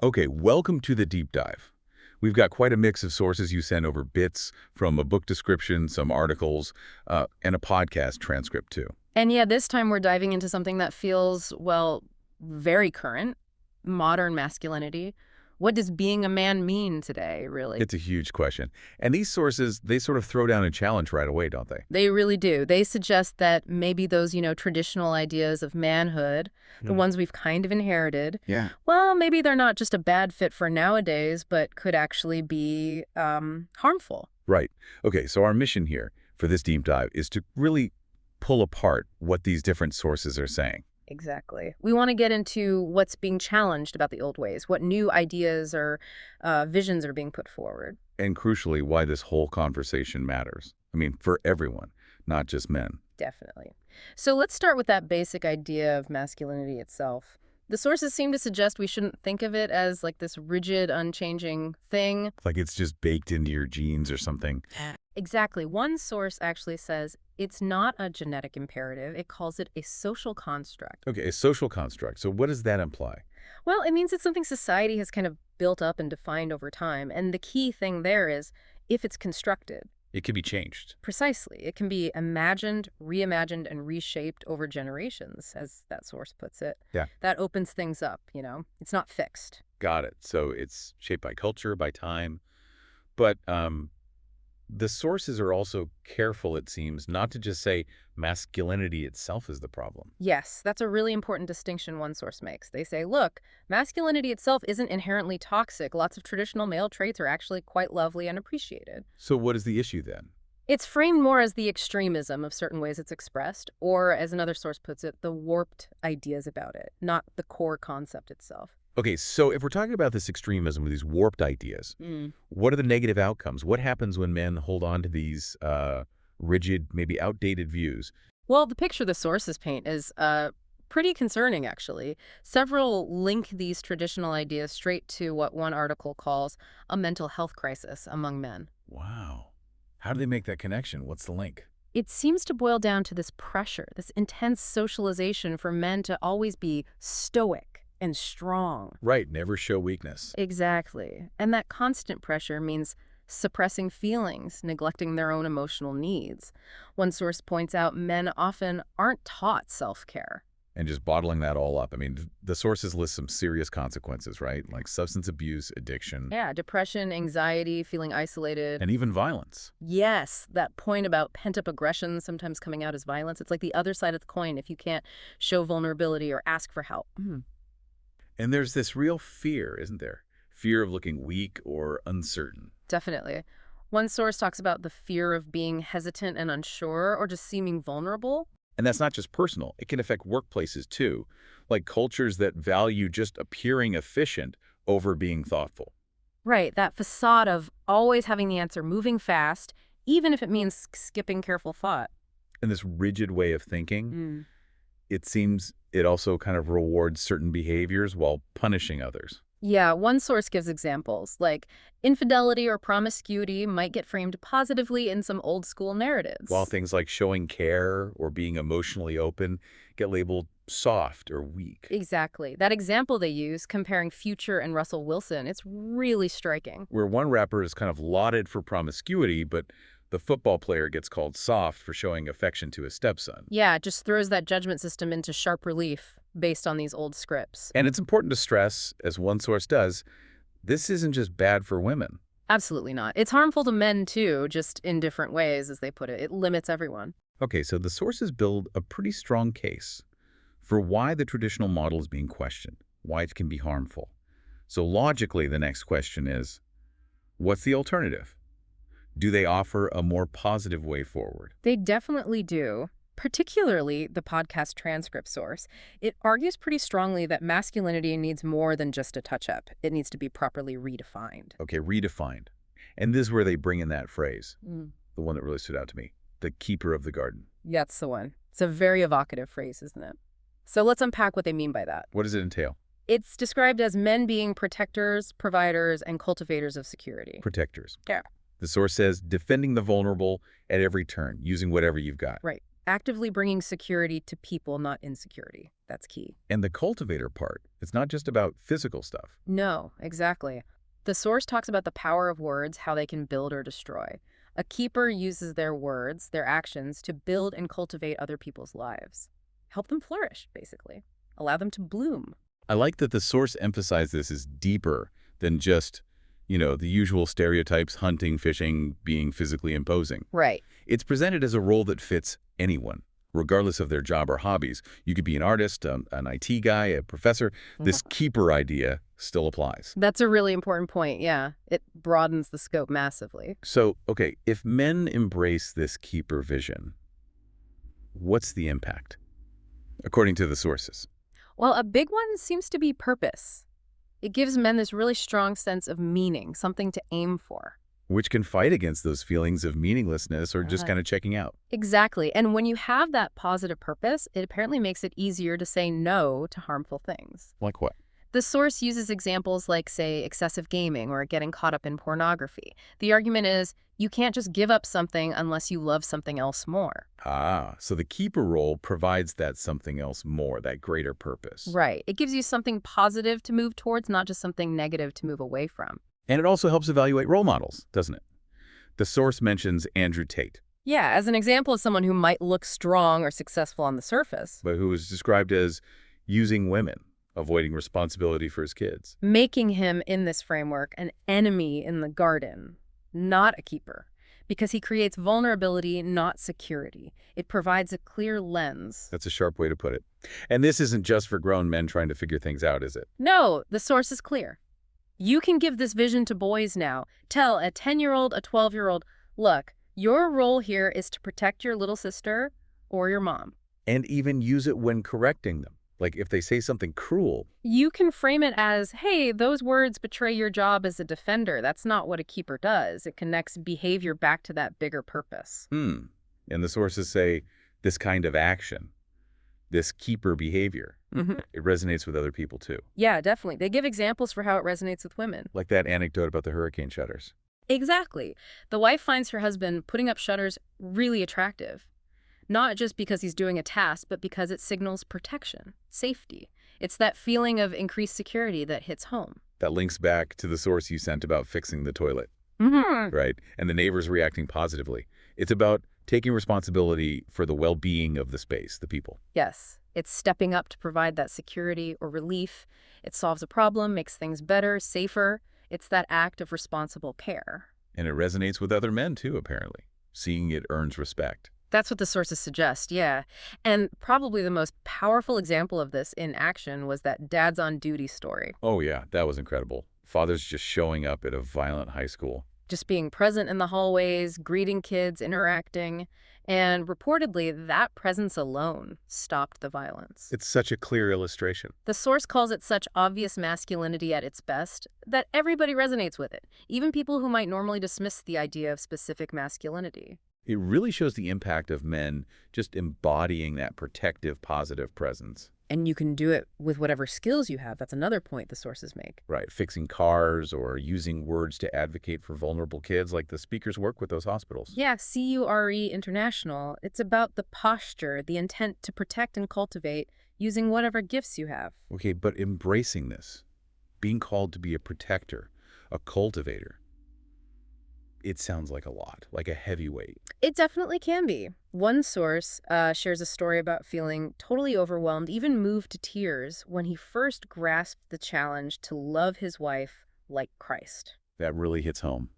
Okay, welcome to the deep dive. We've got quite a mix of sources you send over, bits from a book description, some articles, and a podcast transcript too. And yeah, this time we're diving into something that feels, well, very current, modern masculinity. What does being a man mean today, really? It's a huge question. And these sources, they sort of throw down a challenge right away, don't they? They really do. They suggest that maybe those, traditional ideas of manhood, the ones we've kind of inherited, Yeah. well, maybe they're not just a bad fit for nowadays, but could actually be harmful. Right. Okay, so our mission here for this deep dive is to really pull apart what these different sources are saying. Exactly. We want to get into what's being challenged about the old ways, what new ideas or visions are being put forward. And crucially, why this whole conversation matters. I mean, for everyone, not just men. Definitely. So let's start with that basic idea of masculinity itself. The sources seem to suggest we shouldn't think of it as like this rigid, unchanging thing. Like it's just baked into your genes or something. Exactly. One source actually says it's not a genetic imperative. It calls it a social construct. Okay, a social construct. So what does that imply? Well, it means it's something society has kind of built up and defined over time. And the key thing there is if it's constructed. It can be changed. Precisely. It can be imagined, reimagined, and reshaped over generations, as that source puts it. Yeah. That opens things up, It's not fixed. Got it. So it's shaped by culture, by time. But the sources are also careful, it seems, not to just say masculinity itself is the problem. Yes, that's a really important distinction one source makes. They say, look, masculinity itself isn't inherently toxic. Lots of traditional male traits are actually quite lovely and appreciated. So what is the issue then? It's framed more as the extremism of certain ways it's expressed, or as another source puts it, the warped ideas about it, not the core concept itself. Okay, so if we're talking about this extremism with these warped ideas, what are the negative outcomes? What happens when men hold on to these rigid, maybe outdated views? Well, the picture the sources paint is pretty concerning, actually. Several link these traditional ideas straight to what one article calls a mental health crisis among men. Wow. How do they make that connection? What's the link? It seems to boil down to this pressure, this intense socialization for men to always be stoic and strong. Right, never show weakness. Exactly. And that constant pressure means suppressing feelings, neglecting their own emotional needs. One source points out men often aren't taught self-care. And just bottling that all up. I mean, the sources list some serious consequences, right? Like substance abuse, addiction. Yeah, depression, anxiety, feeling isolated. And even violence. Yes, that point about pent-up aggression sometimes coming out as violence. It's like the other side of the coin if you can't show vulnerability or ask for help. And there's this real fear, isn't there? Fear of looking weak or uncertain. Definitely. One source talks about the fear of being hesitant and unsure or just seeming vulnerable. And that's not just personal. It can affect workplaces too, like cultures that value just appearing efficient over being thoughtful. Right, that facade of always having the answer, moving fast, even if it means skipping careful thought. And this rigid way of thinking, it seems it also kind of rewards certain behaviors while punishing others. Yeah, one source gives examples, like infidelity or promiscuity might get framed positively in some old school narratives. While things like showing care or being emotionally open get labeled soft or weak. Exactly. That example they use, comparing Future and Russell Wilson, it's really striking. Where one rapper is kind of lauded for promiscuity, but the football player gets called soft for showing affection to his stepson. Yeah, it just throws that judgment system into sharp relief based on these old scripts. And it's important to stress, as one source does, this isn't just bad for women. Absolutely not. It's harmful to men, too, just in different ways, as they put it. It limits everyone. Okay, so the sources build a pretty strong case for why the traditional model is being questioned, why it can be harmful. So logically, the next question is, what's the alternative? Do they offer a more positive way forward? They definitely do, particularly the podcast transcript source. It argues pretty strongly that masculinity needs more than just a touch-up. It needs to be properly redefined. Okay, redefined. And this is where they bring in that phrase, the one that really stood out to me, the keeper of the garden. That's the one. It's a very evocative phrase, isn't it? So let's unpack what they mean by that. What does it entail? It's described as men being protectors, providers, and cultivators of security. Protectors. Yeah. The source says defending the vulnerable at every turn, using whatever you've got. Right. Actively bringing security to people, not insecurity. That's key. And the cultivator part, it's not just about physical stuff. No, exactly. The source talks about the power of words, how they can build or destroy. A keeper uses their words, their actions, to build and cultivate other people's lives. Help them flourish, basically. Allow them to bloom. I like that the source emphasized this is deeper than just, the usual stereotypes, hunting, fishing, being physically imposing. Right. It's presented as a role that fits anyone, regardless of their job or hobbies. You could be an artist, an IT guy, a professor. This keeper idea still applies. That's a really important point, yeah. It broadens the scope massively. So, okay, if men embrace this keeper vision, what's the impact, according to the sources? Well, a big one seems to be purpose. It gives men this really strong sense of meaning, something to aim for. Which can fight against those feelings of meaninglessness or just kind of checking out. Exactly. And when you have that positive purpose, it apparently makes it easier to say no to harmful things. Like what? The source uses examples like, say, excessive gaming or getting caught up in pornography. The argument is you can't just give up something unless you love something else more. So the keeper role provides that something else more, that greater purpose. Right. It gives you something positive to move towards, not just something negative to move away from. And it also helps evaluate role models, doesn't it? The source mentions Andrew Tate, Yeah, as an example of someone who might look strong or successful on the surface. but who was described as using women, avoiding responsibility for his kids. Making him, in this framework, an enemy in the garden, not a keeper. Because he creates vulnerability, not security. It provides a clear lens. That's a sharp way to put it. And this isn't just for grown men trying to figure things out, is it? No, the source is clear. You can give this vision to boys now. Tell a 10-year-old, a 12-year-old, look, your role here is to protect your little sister or your mom. And even use it when correcting them. Like if they say something cruel. You can frame it as, hey, those words betray your job as a defender. That's not what a keeper does. It connects behavior back to that bigger purpose. And the sources say this kind of action, this keeper behavior, it resonates with other people too. Yeah, definitely. They give examples for how it resonates with women. Like that anecdote about the hurricane shutters. Exactly. The wife finds her husband putting up shutters really attractive. Not just because he's doing a task, but because it signals protection, safety. It's that feeling of increased security that hits home. That links back to the source you sent about fixing the toilet, right? And the neighbors reacting positively. It's about taking responsibility for the well-being of the space, the people. Yes, it's stepping up to provide that security or relief. It solves a problem, makes things better, safer. It's that act of responsible care. And it resonates with other men too, apparently. Seeing it earns respect. That's what the sources suggest, yeah. And probably the most powerful example of this in action was that Dad's on Duty story. Oh yeah, that was incredible. Fathers just showing up at a violent high school. Just being present in the hallways, greeting kids, interacting. And reportedly, that presence alone stopped the violence. It's such a clear illustration. The source calls it such obvious masculinity at its best that everybody resonates with it, even people who might normally dismiss the idea of specific masculinity. It really shows the impact of men just embodying that protective, positive presence. And you can do it with whatever skills you have. That's another point the sources make. Right, fixing cars or using words to advocate for vulnerable kids like the speakers work with those hospitals. Yeah, CURE International. It's about the posture, the intent to protect and cultivate using whatever gifts you have. Okay, but embracing this, being called to be a protector, a cultivator, it sounds like a lot, like a heavy weight. It definitely can be. One source shares a story about feeling totally overwhelmed, even moved to tears, when he first grasped the challenge to love his wife like Christ. That really hits home.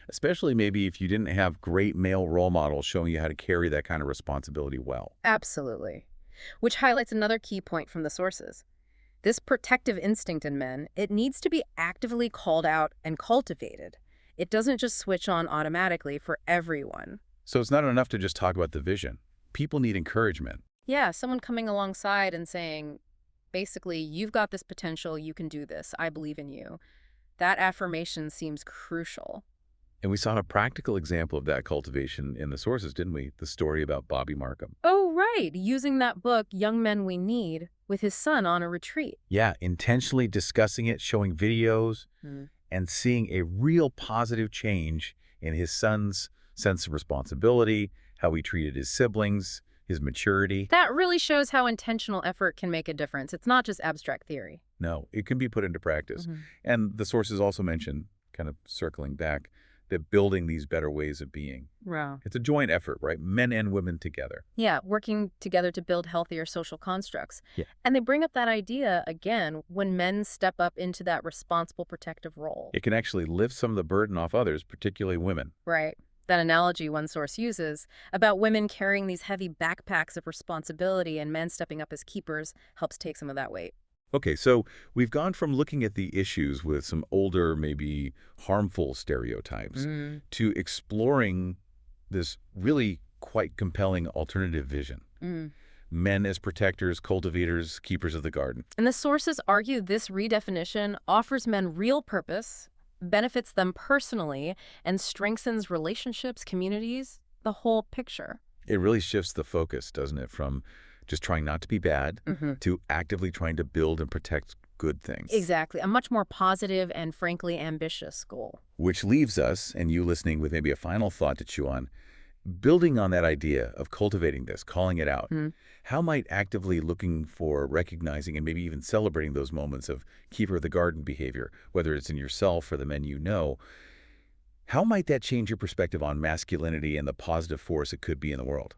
Especially maybe if you didn't have great male role models showing you how to carry that kind of responsibility well. Absolutely. Which highlights another key point from the sources. This protective instinct in men, it needs to be actively called out and cultivated. It doesn't just switch on automatically for everyone. So it's not enough to just talk about the vision. People need encouragement. Yeah, someone coming alongside and saying, basically, you've got this potential, you can do this, I believe in you. That affirmation seems crucial. And we saw a practical example of that cultivation in the sources, didn't we? The story about Bobby Markham. Oh, right. Using that book, Young Men We Need, with his son on a retreat. Yeah, intentionally discussing it, showing videos, and seeing a real positive change in his son's sense of responsibility, how he treated his siblings, his maturity. That really shows how intentional effort can make a difference. It's not just abstract theory. No, it can be put into practice. Mhm. And the sources also mention, kind of circling back, that building these better ways of being. Wow. It's a joint effort, right? Men and women together. Yeah, working together to build healthier social constructs. Yeah. And they bring up that idea again when men step up into that responsible protective role. It can actually lift some of the burden off others, particularly women. Right. That analogy one source uses about women carrying these heavy backpacks of responsibility and men stepping up as keepers helps take some of that weight. Okay, so we've gone from looking at the issues with some older, maybe harmful stereotypes Mm. to exploring this really quite compelling alternative vision. Mm. Men as protectors, cultivators, keepers of the garden. And the sources argue this redefinition offers men real purpose, benefits them personally, and strengthens relationships, communities, the whole picture. It really shifts the focus, doesn't it, from just trying not to be bad Hmm. to actively trying to build and protect good things. Exactly. A much more positive and frankly ambitious goal. Which leaves us, and you listening with maybe a final thought to chew on, building on that idea of cultivating this, calling it out. Mm. How might actively looking for, recognizing, and maybe even celebrating those moments of keeper of the garden behavior, whether it's in yourself or the men you know, how might that change your perspective on masculinity and the positive force it could be in the world?